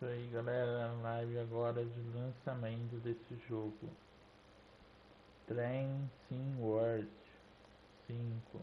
isso aí, galera. Live agora de lançamento desse jogo. Train Sim World 5.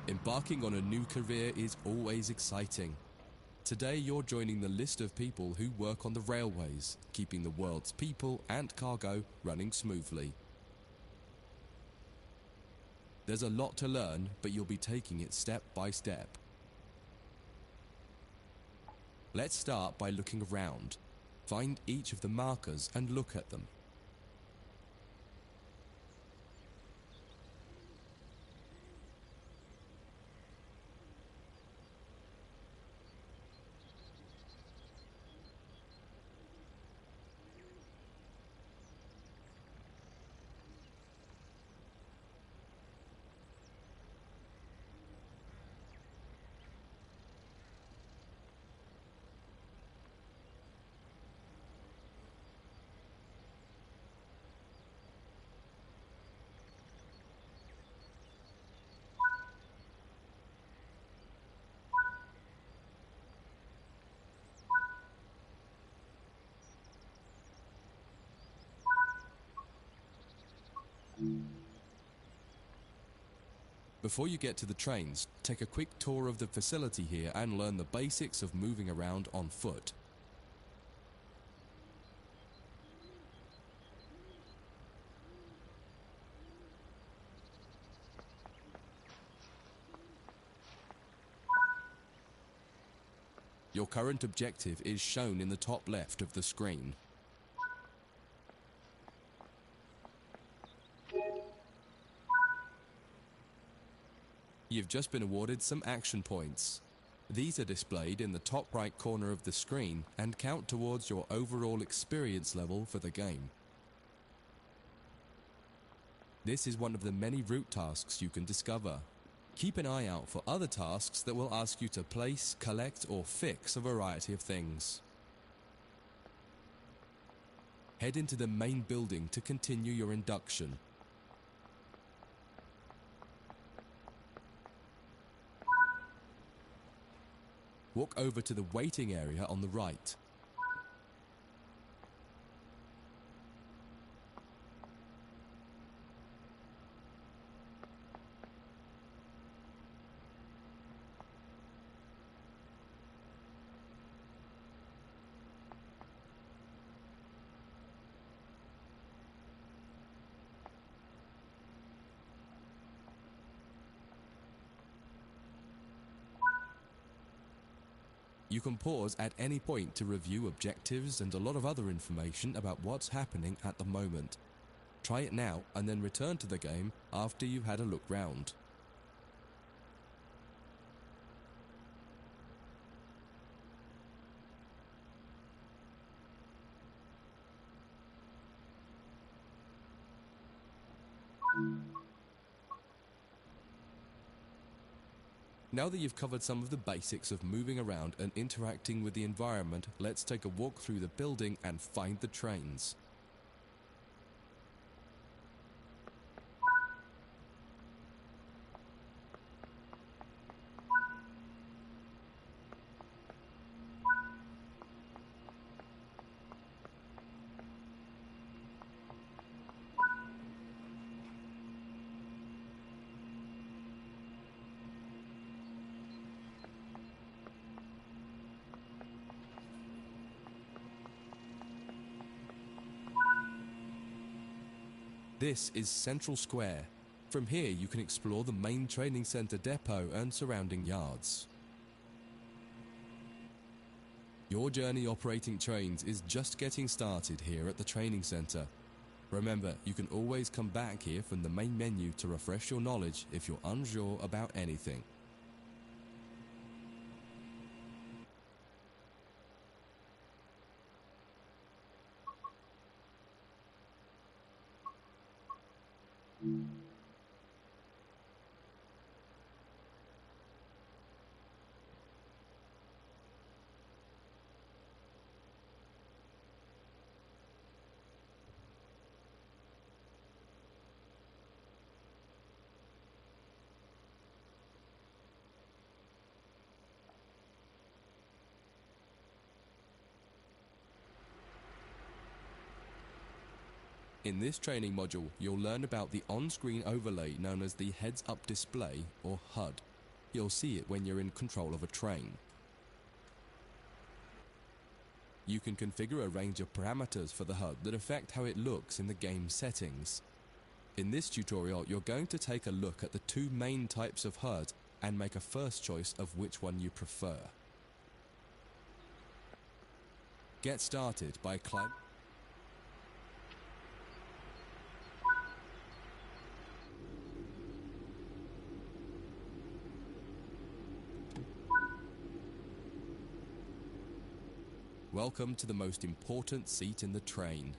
Embarking on a new career is always exciting. Today you're joining the list of people who work on the railways, keeping the world's people and cargo running smoothly. There's a lot to learn, but you'll be taking it step by step. Let's start by looking around. Find each of the markers and look at them. Before you get to the trains, take a quick tour of the facility here and learn the basics of moving around on foot. Your current objective is shown in the top left of the screen. You've just been awarded some action points. These are displayed in the top right corner of the screen and count towards your overall experience level for the game. This is one of the many route tasks you can discover. Keep an eye out for other tasks that will ask you to place, collect, or fix a variety of things. Head into the main building to continue your induction. Walk over to the waiting area on the right. You can pause at any point to review objectives and a lot of other information about what's happening at the moment. Try it now and then return to the game after you've had a look round. Now that you've covered some of the basics of moving around and interacting with the environment, let's take a walk through the building and find the trains. This is Central Square. From here you can explore the main training centre depot and surrounding yards. Your journey operating trains is just getting started here at the training centre. Remember, you can always come back here from the main menu to refresh your knowledge if you're unsure about anything. In this training module, you'll learn about the on-screen overlay known as the heads-up display, or HUD. You'll see it when you're in control of a train. You can configure a range of parameters for the HUD that affect how it looks in the game settings. In this tutorial, you're going to take a look at the two main types of HUD and make a first choice of which one you prefer. Get started by climbing. Welcome to the most important seat in the train.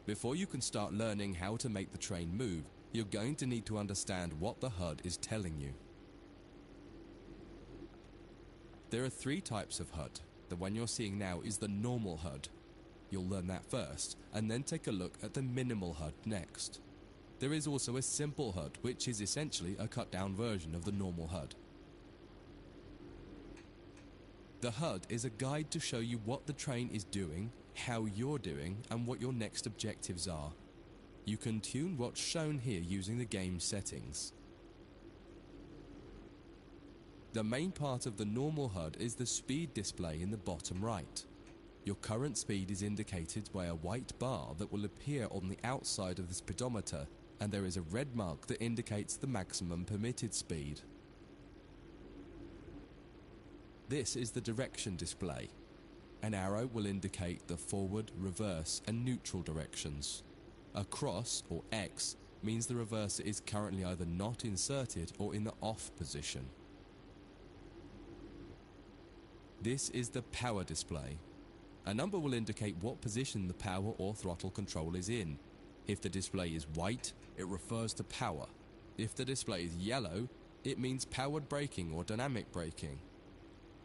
Before you can start learning how to make the train move, you're going to need to understand what the HUD is telling you. There are three types of HUD. The one you're seeing now is the normal HUD. You'll learn that first, and then take a look at the minimal HUD next. There is also a simple HUD, which is essentially a cut-down version of the normal HUD. The HUD is a guide to show you what the train is doing, how you're doing, and what your next objectives are. You can tune what's shown here using the game settings. The main part of the normal HUD is the speed display in the bottom right. Your current speed is indicated by a white bar that will appear on the outside of the speedometer, and there is a red mark that indicates the maximum permitted speed. This is the direction display. An arrow will indicate the forward, reverse, and neutral directions. A cross, or X, means the reverser is currently either not inserted or in the off position. This is the power display. A number will indicate what position the power or throttle control is in. If the display is white, it refers to power. If the display is yellow, it means powered braking or dynamic braking.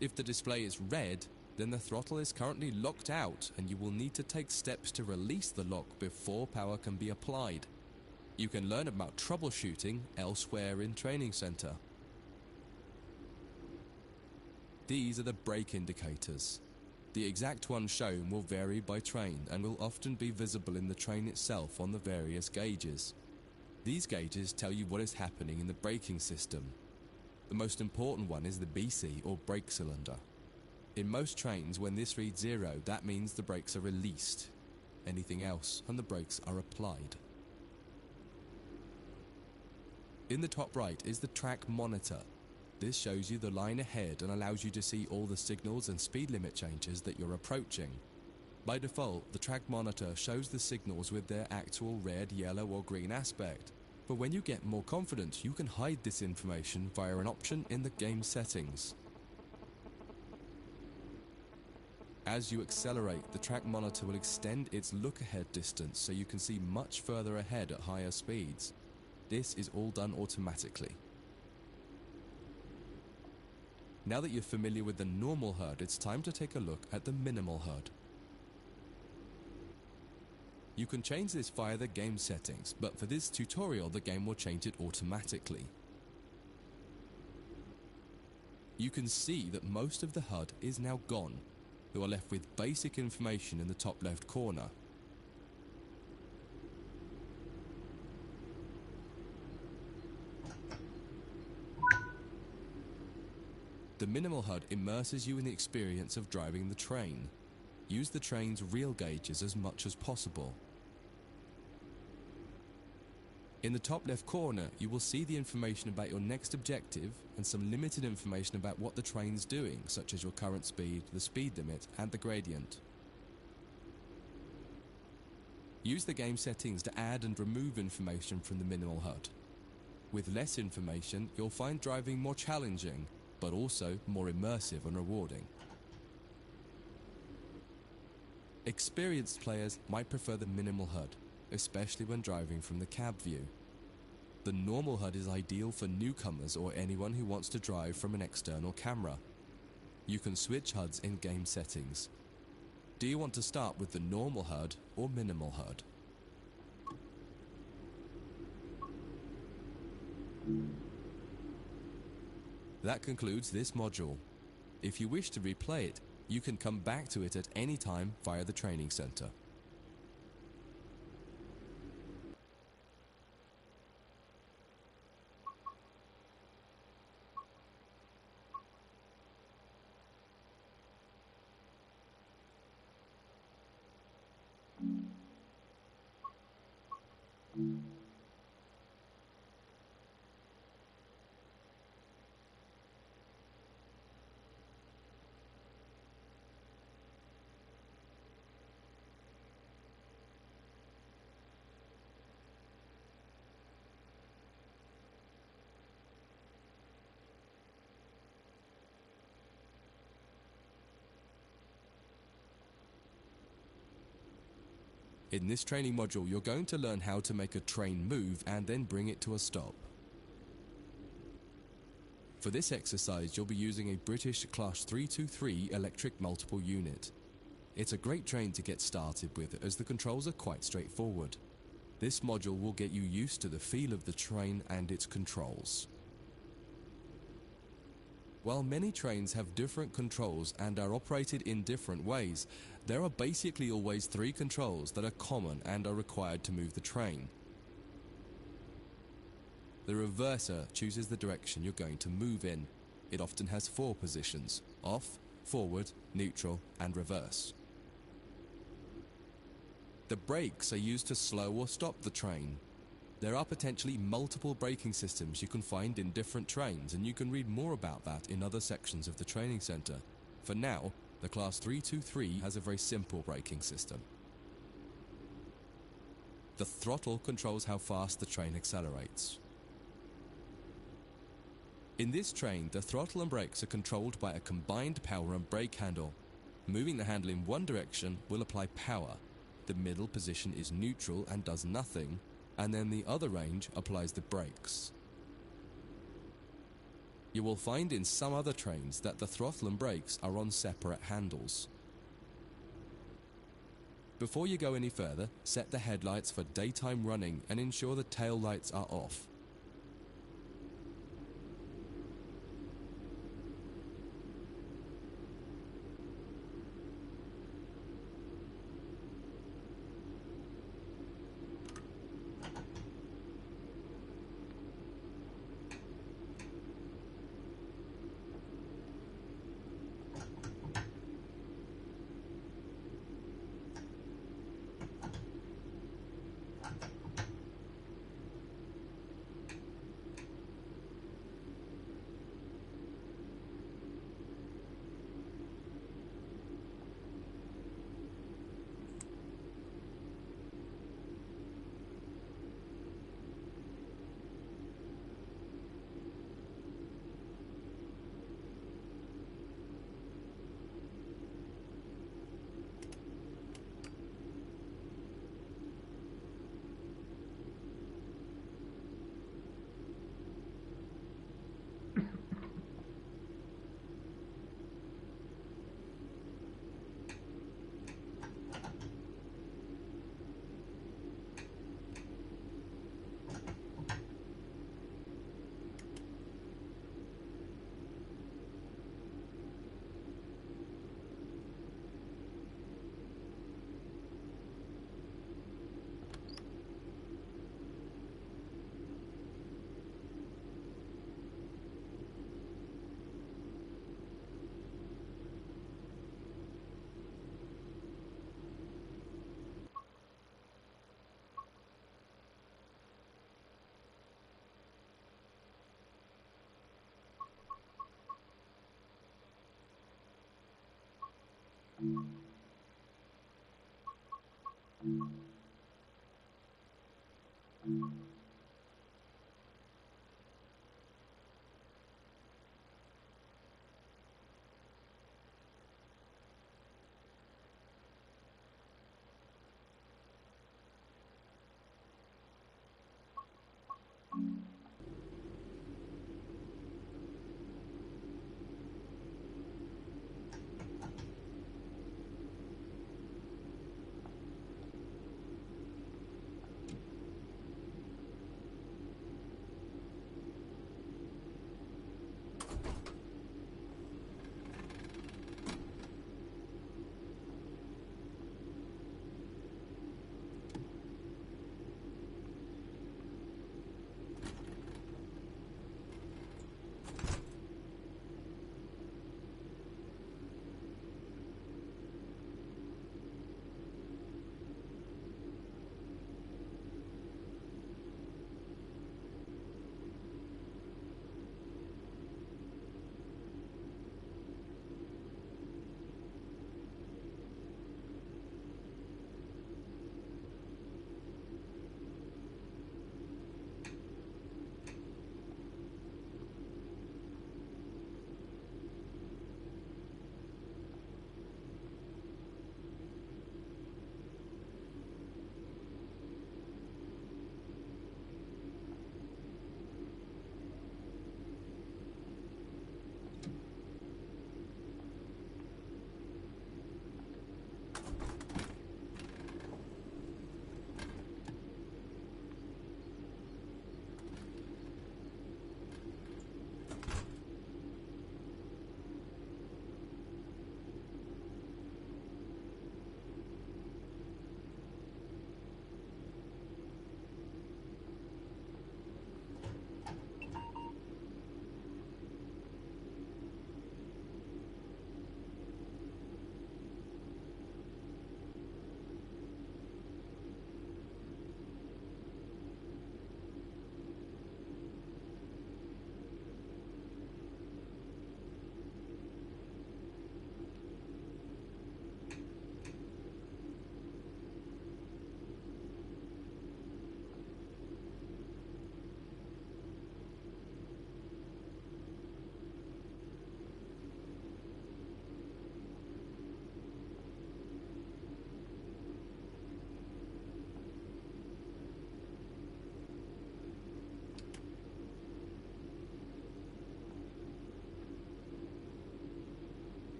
If the display is red, then the throttle is currently locked out and you will need to take steps to release the lock before power can be applied. You can learn about troubleshooting elsewhere in Training Center. These are the brake indicators. The exact one shown will vary by train and will often be visible in the train itself on the various gauges. These gauges tell you what is happening in the braking system. The most important one is the BC, or brake cylinder. In most trains, when this reads 0, that means the brakes are released. Anything else, and the brakes are applied. In the top right is the track monitor. This shows you the line ahead and allows you to see all the signals and speed limit changes that you're approaching. By default, the track monitor shows the signals with their actual red, yellow, or green aspect. But when you get more confident, you can hide this information via an option in the game settings. As you accelerate, the track monitor will extend its look-ahead distance so you can see much further ahead at higher speeds. This is all done automatically. Now that you're familiar with the normal HUD, it's time to take a look at the minimal HUD. You can change this via the game settings, but for this tutorial the game will change it automatically. You can see that most of the HUD is now gone. You are left with basic information in the top left corner. The minimal HUD immerses you in the experience of driving the train. Use the train's real gauges as much as possible. In the top left corner, you will see the information about your next objective and some limited information about what the train's doing, such as your current speed, the speed limit, and the gradient. Use the game settings to add and remove information from the minimal HUD. With less information, you'll find driving more challenging, but also more immersive and rewarding. Experienced players might prefer the minimal HUD, especially when driving from the cab view. The normal HUD is ideal for newcomers or anyone who wants to drive from an external camera. You can switch HUDs in game settings. Do you want to start with the normal HUD or minimal HUD? That concludes this module. If you wish to replay it, you can come back to it at any time via the training center. In this training module, you're going to learn how to make a train move and then bring it to a stop. For this exercise, you'll be using a British Class 323 electric multiple unit. It's a great train to get started with as the controls are quite straightforward. This module will get you used to the feel of the train and its controls. While many trains have different controls and are operated in different ways, there are basically always 3 controls that are common and are required to move the train. The reverser chooses the direction you're going to move in. It often has 4 positions: off, forward, neutral, and reverse. The brakes are used to slow or stop the train. There are potentially multiple braking systems you can find in different trains, and you can read more about that in other sections of the training center. For now, the Class 323 has a very simple braking system. The throttle controls how fast the train accelerates. In this train, the throttle and brakes are controlled by a combined power and brake handle. Moving the handle in one direction will apply power. The middle position is neutral and does nothing, and then the other range applies the brakes. You will find in some other trains that the throttle and brakes are on separate handles. Before you go any further, set the headlights for daytime running and ensure the tail lights are off.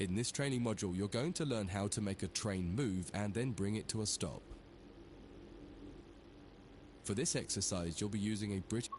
In this training module, you're going to learn how to make a train move and then bring it to a stop. For this exercise, you'll be using a British